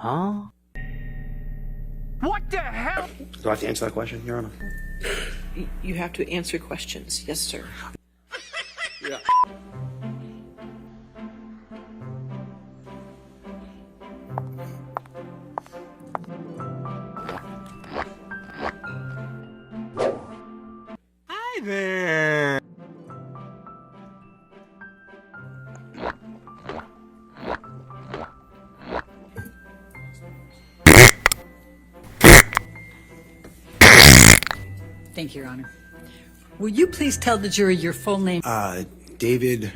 Huh? What the hell? Do I have to answer that question, Your Honor? You have to answer questions. Yes, sir. Yeah. Hi there. Thank you, Your Honor. Will you please tell the jury your full name? David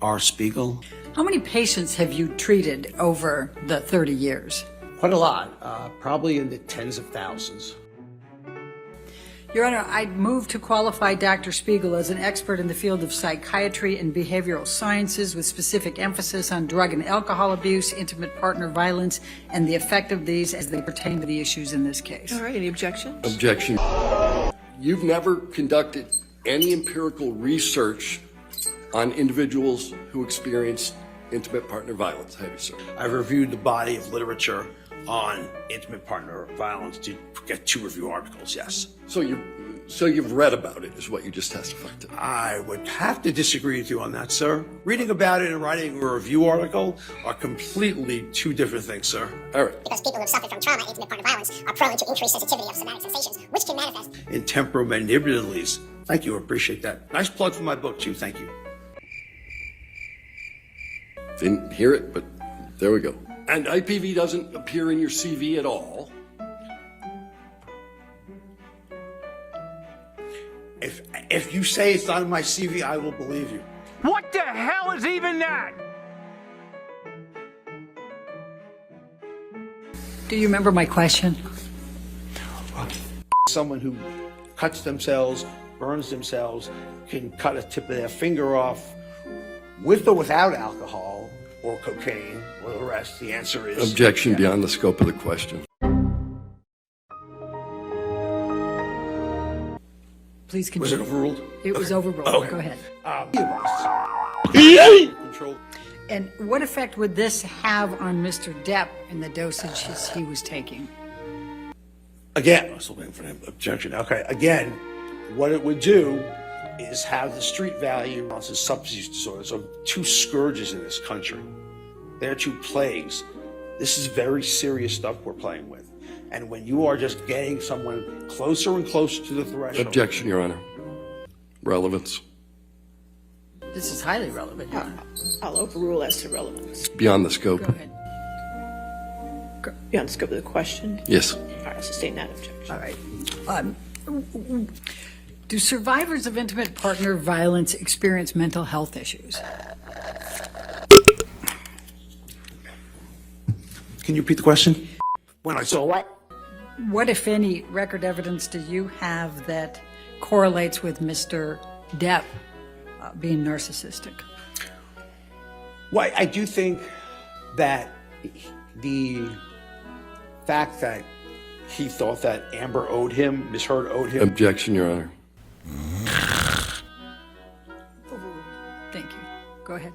R. Spiegel. How many patients have you treated over the 30 years? Quite a lot. Probably in the tens of thousands. Your Honor, I'd move to qualify Dr. Spiegel as an expert in the field of psychiatry and behavioral sciences with specific emphasis on drug and alcohol abuse, intimate partner violence, and the effect of these as they pertain to the issues in this case. All right, any objections? Objection. You've never conducted any empirical research on individuals who experience intimate partner violence, have you, sir? I've reviewed the body of literature on intimate partner violence to get 2 review articles, yes. So you've read about it, is what you just testified to. I would have to disagree with you on that, sir. Reading about it and writing a review article are completely 2 different things, sir. All right. Because people who have suffered from trauma, intimate partner violence, are prone to increased sensitivity of somatic sensations, which can manifest In temporomandibulities. Thank you, I appreciate that. Nice plug for my book, too, thank you. Didn't hear it, but there we go. And IPV doesn't appear in your CV at all. If you say it's not in my CV, I will believe you. What the hell is even that? Do you remember my question? Someone who cuts themselves, burns themselves, can cut a tip of their finger off with or without alcohol or cocaine or the rest. The answer is Objection yeah. beyond the scope of the question. Please Was continue. it overruled? It was overruled. Okay. Go ahead. Control. And what effect would this have on Mr. Depp and the dosages he was taking? Again, I'm still waiting for an objection. Okay, again, what it would do is have the street value of substance use disorders of 2 scourges in this country. They're 2 plagues. This is very serious stuff we're playing with. And when you are just getting someone closer and closer to the threshold. Objection, Your Honor. Relevance. This is highly relevant, Your Honor. I'll overrule as to relevance. Beyond the scope. Go ahead. Beyond the scope of the question? Yes. All right, I'll sustain that objection. All right. Do survivors of intimate partner violence experience mental health issues? Can you repeat the question? When I saw what? What, if any, record evidence do you have that correlates with Mr. Depp being narcissistic? Well, I do think that the fact that he thought that Amber owed him, Miss Heard owed him. Objection, Your Honor. Overruled. Thank you. Go ahead.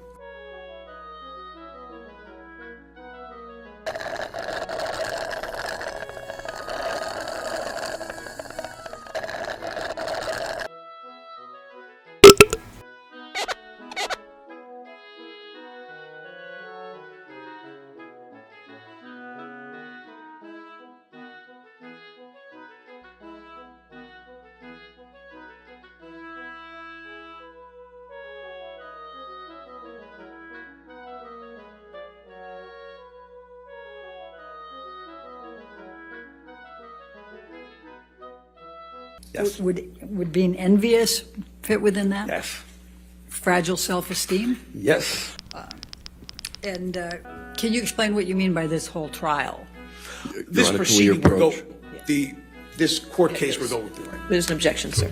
Yes. Would being envious fit within that? Yes. Fragile self-esteem? Yes. And can you explain what you mean by this whole trial? This Honor, can we proceeding will go, approach? this court case will go through. There's an objection, sir.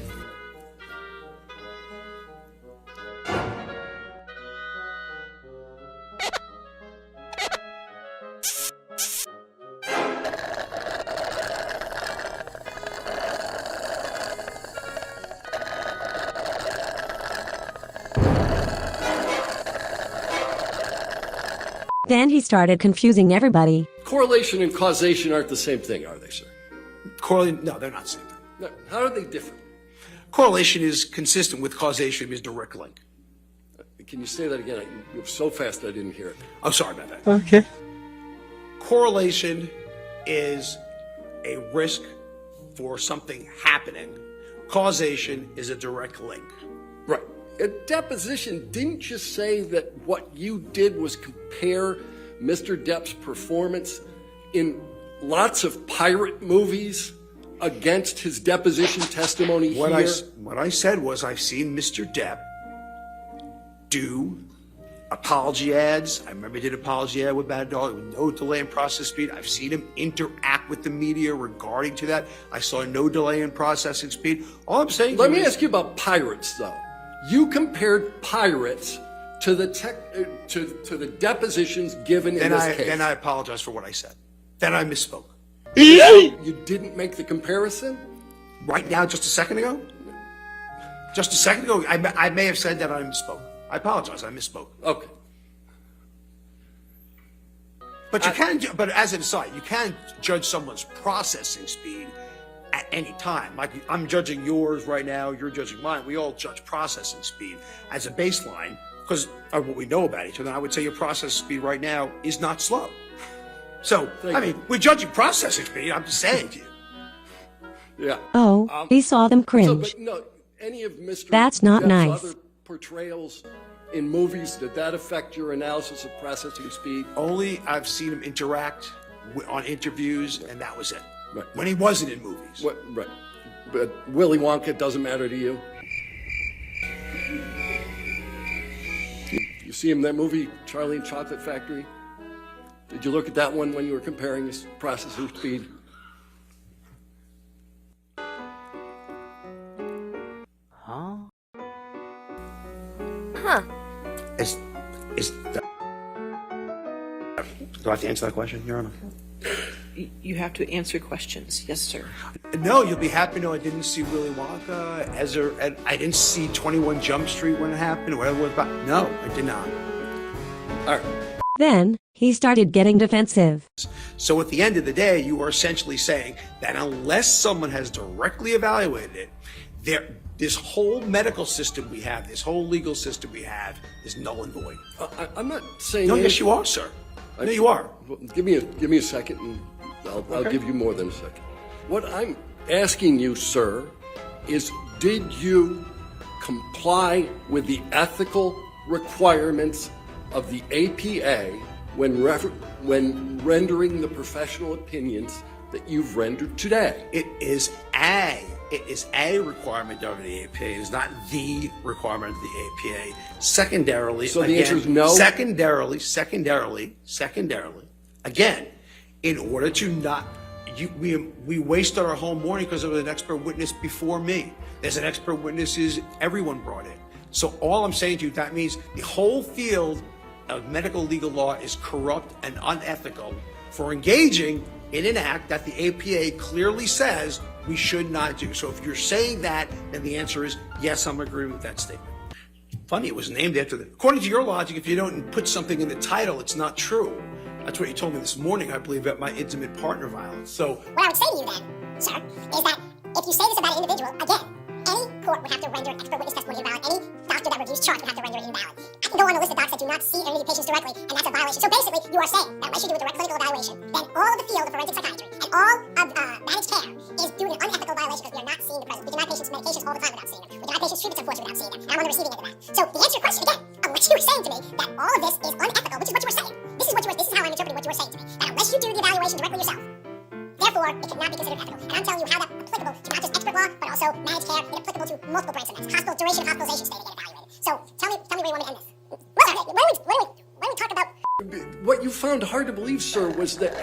Then he started confusing everybody. Correlation and causation aren't the same thing, are they, sir? No, they're not the same thing. No. How are they different? Correlation is consistent with causation, means direct link. Can you say that again? You were so fast I didn't hear it. I'm sorry about that. Okay. Correlation is a risk for something happening. Causation is a direct link. Right. A deposition, didn't you say that what you did was compare Mr. Depp's performance in lots of pirate movies against his deposition testimony What here? I said was I've seen Mr. Depp do apology ads. I remember he did apology ad with Bad Dog with no delay in process speed. I've seen him interact with the media regarding to that. I saw no delay in processing speed. All I'm saying Let me ask you about pirates, though. You compared pirates to the to the depositions given in this case. Then I apologize for what I said. Then I misspoke. You didn't make the comparison? Right now, just a second ago? Just a second ago, I may have said that I misspoke. I apologize, I misspoke. Okay. But you can, but as an aside, you can judge someone's processing speed at any time. Like I'm judging yours right now, you're judging mine. We all judge processing speed as a baseline because of what we know about each other. I would say your processing speed right now is not slow. So, I mean, we're judging processing speed. I'm just saying to you. Yeah. Oh, he saw them cringe. But no, any of Mr. That's not Depp's nice. other portrayals in movies, did that affect your analysis of processing speed? Only I've seen him interact on interviews, and that was it. Right. When he wasn't in movies. Right. But Willy Wonka doesn't matter to you? You see him in that movie, Charlie and Chocolate Factory? Did you look at that one when you were comparing his processing speed? Do I have to answer that question, Your Honor? You have to answer questions. Yes, sir. No, you'll be happy to know I didn't see Willy Wonka. I didn't see 21 Jump Street when it happened, whatever it was about. No, I did not. All right. Then he started getting defensive. So at the end of the day, you are essentially saying that unless someone has directly evaluated it, this whole medical system we have, this whole legal system we have, is null and void. I'm not saying... No, yes, you are, sir. No, you are. Well, give me a second, and I'll give you more than a second. What I'm asking you, sir, is did you comply with the ethical requirements of the APA when rendering the professional opinions that you've rendered today? It is a requirement of the APA. It is not the requirement of the APA. Secondarily, so the answer is no? Secondarily, again, in order to not, we wasted our whole morning because there was an expert witness before me. There's an expert witness everyone brought in. So all I'm saying to you, that means the whole field of medical legal law is corrupt and unethical for engaging in an act that the APA clearly says we should not do. So if you're saying that, then the answer is yes, I'm agreeing with that statement. Funny, it was named after according to your logic, if you don't put something in the title, it's not true. That's what you told me this morning, I believe, about my intimate partner violence. So What I would say to you then, sir, is that if you say this about an individual, again, any court would have to render an expert witness testimony invalid. Any doctor that reviews charts would have to render it invalid. I can go on a list of docs that do not see any of the patients directly, and that's a violation. So basically, you are saying that unless you do a direct clinical evaluation, then all of the field of forensic psychiatry and all of managed care is doing an unethical violation because we are not seeing the present. We deny patients medications all the time without seeing them. We deny patients treatments, unfortunately, without seeing them. And I'm on the receiving end of that. So the answer to your question, again, unless you were saying to me that all of this is unethical, which is what you were saying. This is how I'm interpreting what you were saying to me. That unless you do the evaluation directly yourself, therefore, it cannot be considered ethical. And I'm telling you how that's applicable to not just expert law, but also managed care, and applicable to multiple branches of medicine. Duration of hospitalization stay to get evaluated. So tell me where you want me to end this. What do we talk about? What you found hard to believe, sir, was that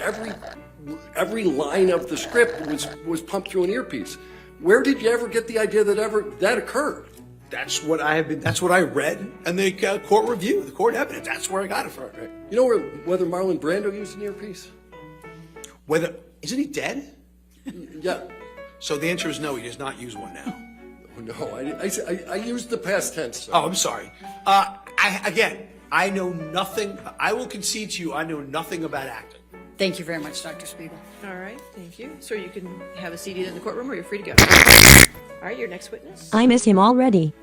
every line of the script was pumped through an earpiece. Where did you ever get the idea that occurred? that's what I read in the court review, the court evidence. That's where I got it from. Right. You know whether Marlon Brando used an earpiece? Isn't he dead? Yeah. So the answer is no, he does not use one now. No, I used the past tense, sir. Oh, I'm sorry. Again, I know nothing. I will concede to you, I know nothing about acting. Thank you very much, Dr. Spiegel. All right, thank you. Sir, you can have a seat either in the courtroom or you're free to go. All right, your next witness. I miss him already.